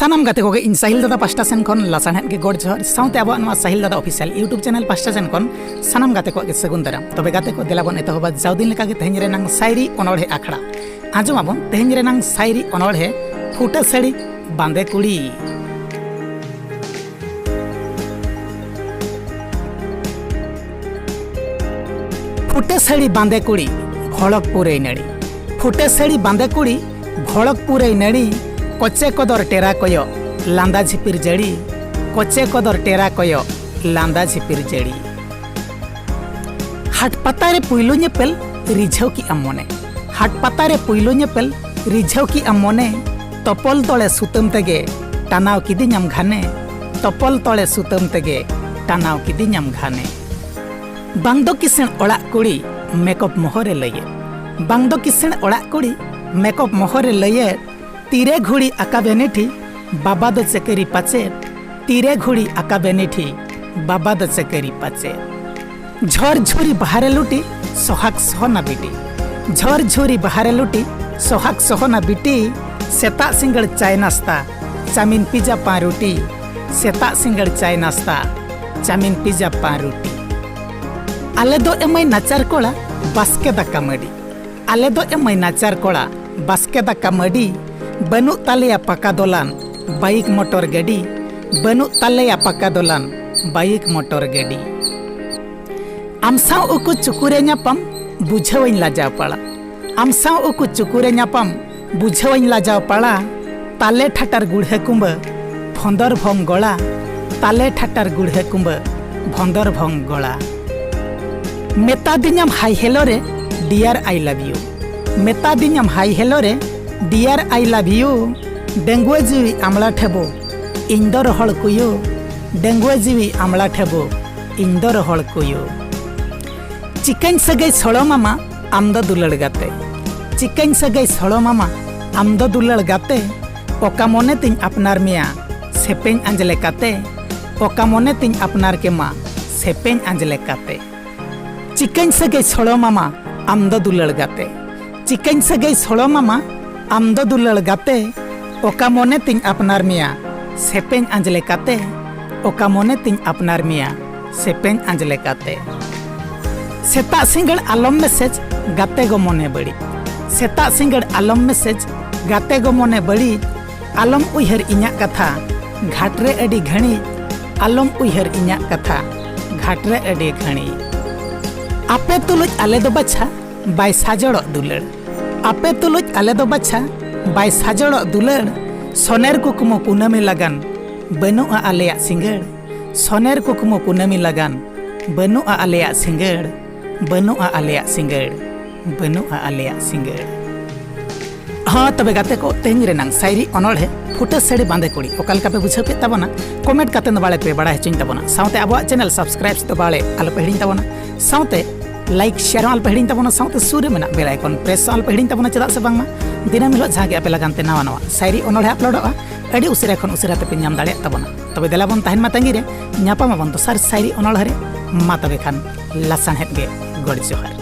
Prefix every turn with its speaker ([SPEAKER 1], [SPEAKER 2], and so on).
[SPEAKER 1] सानाम गाते को इन साहिल दादा पास्टा सेन खन लासानहेत के गॉड जोहर साउते अब साहिल दादा official YouTube channel pasta Sen खन सानाम गाते को सगुन दाराम तबे गाते को देलाबन एतहबा जाउदिन लेका के तेहन रेनांग सायरी अनोढ़े आखड़ा आजमाबन तेहन रेनांग सायरी अनोढ़े फुटा साड़ी बांदे कुड़ी। फुटे साड़ी बांदे कुड़ी भड़कपुर नड़ी फुटे साड़ी बांदे कुड़ी भड़कपुर नड़ी कोचे कदर टेरा कयो लांदा झिपिर जड़ी कोचे कदर टेरा कयो लांदा झिपिर जड़ी। हाट पतारे पुइलो नेपेल रिझाव की अमने हाट पतारे पुइलो नेपेल रिझाव की अमने तपल तले सुतम तेगे टानाव किदिኛम घाने तपल तले सुतम तेगे टानाव किदिኛम घाने। बांगदो किसेन ओड़ा कुड़ी मेकअप मोहरे लये बांगदो किसेन ओड़ा कुड़ी मेकअप मोहरे लये तीरे घुड़ी आका बेनेठी बाबा दो चेकेरी पाचे तीरे घुड़ी आका बेनेठी बाबा दो चेकेरी पाचे। झर झुरी बाहरे लुटी सोहाग सोहना बिटी झर झुरी बाहरे लुटी सोहाग सोहना बिटी सेता सिंगड़ चाय नाश्ता चामिन पिज्जा पारुटी सेता सिंगड़ चाय नाश्ता चामिन पिज्जा पारुटी। आले दो एमई नाचार कोड़ा बास्के दाका मडी आले दो एमई नाचार कोड़ा बास्के दाका मडी बनु तालेया पका दोलान बाइक मोटर गाड़ी बनु तालेया पका दोलान बाइक मोटर गाड़ी। आमसाव उकु चुकुरे न्यापम बुझावइन लाजाव पाड़ा आमसाव उकु चुकुरे न्यापम बुझावइन लाजाव पाड़ा ताले ठाटार गुढ़े कुंब भंदर भंग गला ताले ठाटार गुढ़े कुंब भंदर भंग गला। मेता दिनाम हाई हेलो रे डियर आई लव यू मेता दिनाम हाई हेलो रे डियर आई लव यू। डेंगुए जीवी आमला ठेबो इंदर हल कुयो डेंगुए जीवी आमला ठेबो इंदर हल कुयो। चिकन सगै सड़ो मामा आमदा दुलड़ गाते चिकन सगै सड़ो मामा आमदा दुलड़ गाते ओका मोने तिन अपनार मिया सेपें आंजले काते ओका मोने तिन अपनार के मा सेपें आंजले काते। चिकन सगै सड़ो मामा आमदा दुलड़ गाते चिकन सगै सड़ो मामा आमदा दुलड़ गाते ओका मोने तिन अपनार मिया सेपें आंजले काते ओका मोने तिन अपनार मिया सेपें आंजले काते। सेता सिंगड़ आलम मैसेज गाते गो मोने बड़ी सेता सिंगड़ आलम मैसेज गाते गो मोने बड़ी आलम उयहर इñा कथा घाटरे अडी घणी आलम उयहर इñा कथा घाटरे अडी घणी। आपे तुलुज आले दो बच्चा बाय साजड़ दुलड़ आपे तुलुज आले दो बच्चा बाय साजड़ दुलड़ सोनेर कुकुमो कुनमी लगन बनुआ आलेया सिंगड़ सोनेर कुकुमो कुनमी लगन बनुआ आलेया सिंगड़ बनुआ आलेया सिंगड़ बनुआ आलेया सिंगड़। हाँ तबे गाते को तेहन रेनांग सायरी अनोढ़े फुटा साड़ी बांदे कुड़ी ओकालका पे बुझाव के तबना कमेंट काते बाले पे बड़ा हेचुन तबना साउते अब चैनल सब्सक्राइब तो बाले आलो पे हिड़िन तबना साउते लाइक शेयर आल पे हिड़िन तबना साउते सुर मेना बेल आइकन प्रेस आल पे हिड़िन तबना चेदा से बांगमा दिनम हिलो जहां आपे लगानते नावा नावा सायरी अनोढ़े अपलोडोगा अडी उसिरा खन उसिरा ते पे नाम दाड़े तबना तबे देलाबन ताहन मा तंगी रे न्यापामाबन दोसार सायरी अनोढ़े रे मा तबे खान लासानहेत गे गॉड जोहर।